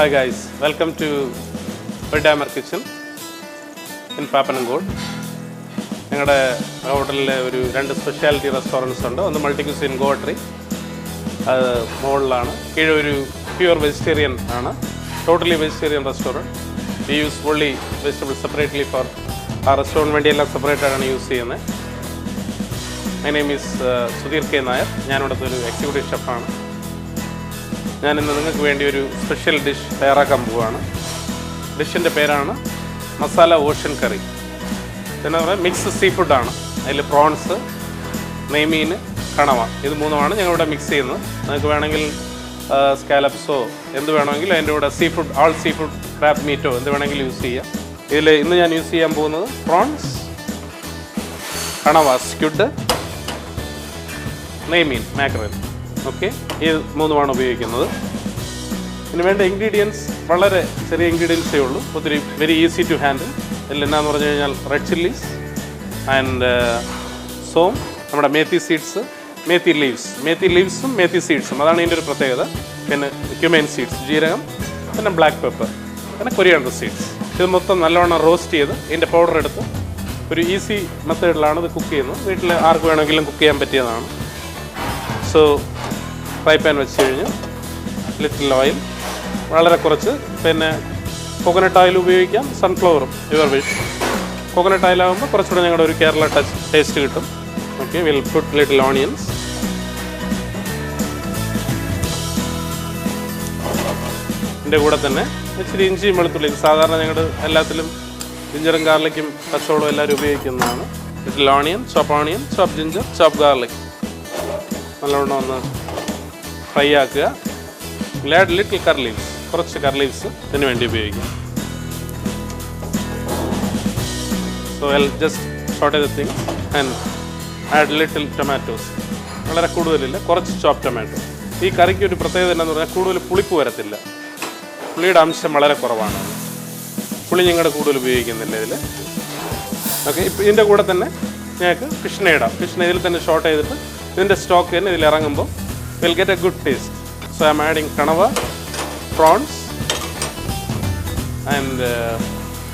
Hi guys, welcome to Vidamar Kitchen in Papanangod. ഞങ്ങളുടെ ഹോട്ടലിൽ ഒരു രണ്ട് സ്പെഷ്യാലിറ്റി റെസ്റ്റോറൻറ്റ്സ് ഉണ്ട്. ഒന്ന് മൾട്ടി ക്യൂസിൻ ഗോട്രി, അത് മുകളിലാണ്. കീഴെ ഒരു പ്യുവർ വെജിറ്റേറിയൻ ആണ്, totally vegetarian restaurant. We use fully vegetable separately for ആ റെസ്റ്റോറൻറ്റ് വേണ്ടി എല്ലാം സെപ്പറേറ്റാണ് യൂസ് ചെയ്യുന്നത്. My name is Sudheer K Nair. ഞാനിവിടുത്തെ ഒരു എക്സിക്യൂട്ടീവ് ഷെഫാണ്. ഞാനിന്ന് നിങ്ങൾക്ക് വേണ്ടി ഒരു സ്പെഷ്യൽ ഡിഷ് തയ്യാറാക്കാൻ പോവുകയാണ്. ഡിഷിൻ്റെ പേരാണ് മസാല ഓഷൻ കറി. പിന്നെ പറയുന്നത് മിക്സ് സീ ഫുഡാണ്. അതിൽ പ്രോൺസ്, നെയ്മീൻ, കണവ, ഇത് മൂന്നുമാണ് ഞങ്ങളിവിടെ മിക്സ് ചെയ്യുന്നത്. നിങ്ങൾക്ക് വേണമെങ്കിൽ സ്കാലപ്സോ എന്ത് വേണമെങ്കിലും അതിൻ്റെ കൂടെ സീ ഫുഡ്, ആൾ സീ ഫുഡ്, ക്രാബ് മീറ്റോ എന്ത് വേണമെങ്കിലും യൂസ് ചെയ്യാം. ഇതിൽ ഇന്ന് ഞാൻ യൂസ് ചെയ്യാൻ പോകുന്നത് പ്രോൺസ്, കണവ, സ്ക്വിഡ്, നെയ്മീൻ, മാക്രൽ. ഓക്കെ, ഇത് മൂന്നുമാണ് ഉപയോഗിക്കുന്നത്. ഇതിന് വേണ്ട ഇൻഗ്രീഡിയൻസ് വളരെ ചെറിയ ഇൻഗ്രീഡിയൻസേ ഉള്ളൂ, ഒത്തിരി വെരി ഈസി ടു ഹാൻഡിൽ. ഇതിൽ എന്നാന്ന് പറഞ്ഞു കഴിഞ്ഞാൽ റെഡ് ചില്ലീസ് ആൻഡ് സോം, നമ്മുടെ മേത്തി സീഡ്സ്, മേത്തി ലീവ്സും മേത്തി സീഡ്സും, അതാണ് ഇതിൻ്റെ ഒരു പ്രത്യേകത. പിന്നെ ക്യുമൈൻ സീഡ്സ്, ജീരകം, പിന്നെ ബ്ലാക്ക് പെപ്പർ, പിന്നെ കൊറിയാണ്ടർ സീഡ്സ്. ഇത് മൊത്തം നല്ലവണ്ണം റോസ്റ്റ് ചെയ്ത് ഇതിൻ്റെ പൗഡർ എടുത്ത് ഒരു ഈസി മെത്തേഡിലാണ് ഇത് കുക്ക് ചെയ്യുന്നത്. വീട്ടിൽ ആർക്ക് വേണമെങ്കിലും കുക്ക് ചെയ്യാൻ പറ്റിയതാണ്. സോ ഫ്രൈ പാൻ വെച്ച് കഴിഞ്ഞ് ലിറ്റിൽ ഓയിൽ, വളരെ കുറച്ച്, പിന്നെ കോക്കനട്ട് ഓയിൽ ഉപയോഗിക്കാം, സൺഫ്ലവറും, യുവർ വിഷ്. കോക്കനട്ട് ഓയിലാകുമ്പോൾ കുറച്ചുകൂടെ ഞങ്ങളുടെ ഒരു കേരള ടേസ്റ്റ് കിട്ടും. Okay, will put little onions. ഇതിൻ്റെ കൂടെ തന്നെ ഇച്ചിരി ഇഞ്ചിയും വെളുത്തുള്ളി. സാധാരണ ഞങ്ങളുടെ എല്ലാത്തിലും ജിഞ്ചറും ഗാർലിക്കും പച്ചവളവും എല്ലാവരും ഉപയോഗിക്കുന്നതാണ്. ലിറ്റിൽ ഓണിയൻ, ചോപ്പ് ജിഞ്ചർ, ചോപ്പ് ഗാർലിക്. നല്ലവണ്ണം ഒന്ന് ഫ്രൈ ആക്കുക. ആഡ് ലിറ്റിൽ കറി ലീവ്സ്, കുറച്ച് കറി ലീവ്സ് ഇതിന് വേണ്ടി ഉപയോഗിക്കാം. So I just short the thing and add little tomatoes. വളരെ കൂടുതലില്ല, കുറച്ച് ചോപ്പ് ടൊമാറ്റോ. ഈ കറിക്ക് ഒരു പ്രത്യേകത എന്താണെന്ന് പറഞ്ഞാൽ കൂടുതൽ പുളിപ്പ് വരത്തില്ല. പുളിയുടെ അംശം വളരെ കുറവാണ്. പുളി ഞങ്ങളുടെ കൂടുതൽ ഉപയോഗിക്കുന്നില്ല ഇതിൽ. ഓക്കെ, ഇപ്പോൾ ഇതിൻ്റെ കൂടെ തന്നെ ഞങ്ങൾക്ക് ഫിഷിനെ ഇടാം. ഫിഷിനെ ഇതിൽ തന്നെ ഷോർട്ട് ചെയ്തിട്ട് ഇതിൻ്റെ സ്റ്റോക്ക് തന്നെ ഇതിൽ ഇറങ്ങുമ്പോൾ will get A good taste. So I M adding കണവ, പ്രോൺസ് ആൻഡ്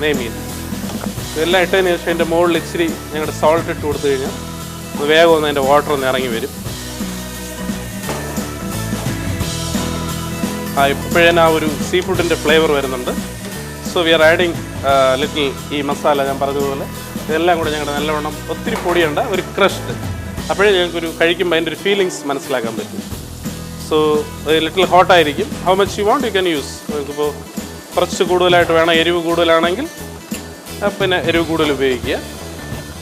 നെയ്മീൻ. ഇതെല്ലാം ഇട്ടതിന് ശേഷം അതിൻ്റെ മുകളിൽ ഇച്ചിരി ഞങ്ങളുടെ സോൾട്ട് ഇട്ട് കൊടുത്തു കഴിഞ്ഞാൽ അത് വേഗം ഒന്ന് അതിൻ്റെ വാട്ടർ ഒന്ന് ഇറങ്ങി വരും. ഇപ്പോഴേനും ആ ഒരു സീ ഫുഡിൻ്റെ ഫ്ലേവർ വരുന്നുണ്ട്. So we are adding little ഈ മസാല ഞാൻ പറഞ്ഞതുപോലെ ഇതെല്ലാം കൂടെ ഞങ്ങളുടെ നല്ലവണ്ണം, ഒത്തിരി പൊടിയുണ്ട, ഒരു ക്രഷ്ഡ്. അപ്പോഴേ ഞങ്ങൾക്കൊരു കഴിക്കുമ്പോൾ അതിൻ്റെ ഒരു ഫീലിങ്സ് മനസ്സിലാക്കാൻ പറ്റും. സോ ലിറ്റിൽ ഹോട്ടായിരിക്കും. How much you want you can use. നമുക്കിപ്പോൾ കുറച്ച് കൂടുതലായിട്ട് വേണം, എരിവ് കൂടുതലാണെങ്കിൽ പിന്നെ എരിവ് കൂടുതൽ ഉപയോഗിക്കുക.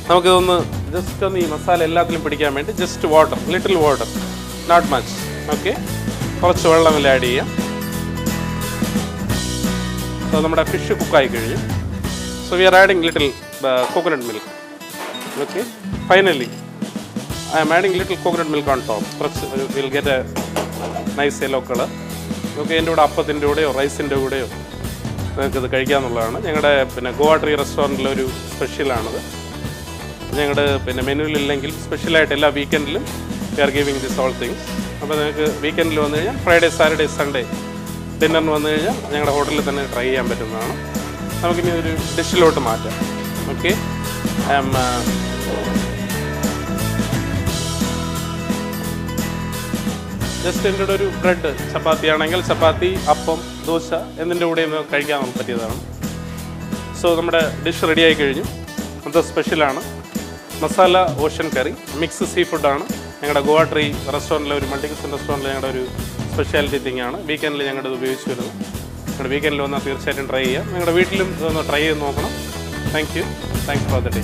നമുക്കിതൊന്ന് ജസ്റ്റ് ഒന്ന് ഈ മസാല എല്ലാത്തിലും പിടിക്കാൻ വേണ്ടി just water, little water, not much. Okay, കുറച്ച് വെള്ളം ആഡ് ചെയ്യാം. സോ നമ്മുടെ ഫിഷ് കുക്കായി കഴിഞ്ഞു. So we are adding little coconut milk. Okay, finally I am adding little coconut milk on top. We'll get a nice yellow color. Okay, ഇതിൻ്റെ കൂടെ അപ്പത്തിൻ്റെ കൂടെയോ റൈസിൻ്റെ കൂടെയോ നിങ്ങൾക്കിത് കഴിക്കാമെന്നുള്ളതാണ്. ഞങ്ങളുടെ പിന്നെ ഗോവാട്രി റെസ്റ്റോറൻറ്റിലൊരു സ്പെഷ്യലാണത്. ഞങ്ങളുടെ പിന്നെ മെനുവിലില്ലെങ്കിൽ സ്പെഷ്യലായിട്ട് എല്ലാ വീക്കെൻഡിലും we are giving this all things. അപ്പോൾ നിങ്ങൾക്ക് വീക്കെൻഡിൽ വന്നു കഴിഞ്ഞാൽ ഫ്രൈഡേ, സാറ്റർഡേ, സൺഡേ ഡിന്നറിന് വന്നു കഴിഞ്ഞാൽ ഞങ്ങളുടെ ഹോട്ടലിൽ തന്നെ ട്രൈ ചെയ്യാൻ പറ്റുന്നതാണ്. നമുക്കിനി ഒരു ഡിഷിലോട്ട് മാറ്റാം. ഓക്കെ, ഐ ആം ജസ്റ്റ് എൻ്റെ ഒരു ബ്രെഡ്, ചപ്പാത്തി ആണെങ്കിൽ ചപ്പാത്തി, അപ്പം, ദോശ എന്നിൻ്റെ കൂടെ ഒന്ന് കഴിക്കാൻ പറ്റിയതാണ്. സോ നമ്മുടെ ഡിഷ് റെഡി ആയി കഴിഞ്ഞു. അത് സ്പെഷ്യലാണ് മസാല ഓഷൻ കറി, മിക്സ് സീ ഫുഡാണ്. ഞങ്ങളുടെ ഗോവാട്രി റെസ്റ്റോറൻറ്റിലെ ഒരു മൾട്ടി ക്യൂസിൻ റെസ്റ്റോറൻറ്റിലെ ഞങ്ങളുടെ ഒരു സ്പെഷ്യാലിറ്റി തിങ് ആണ്. വീക്കെൻഡിൽ ഞങ്ങളുടെ ഇത് ഉപയോഗിച്ച് വരുന്നത്. ഞങ്ങളുടെ വീക്കെൻഡിൽ വന്നാൽ തീർച്ചയായിട്ടും ട്രൈ ചെയ്യാം. നിങ്ങളുടെ വീട്ടിലും ഇതൊന്ന് ട്രൈ ചെയ്ത് നോക്കണം. Thanks for the day.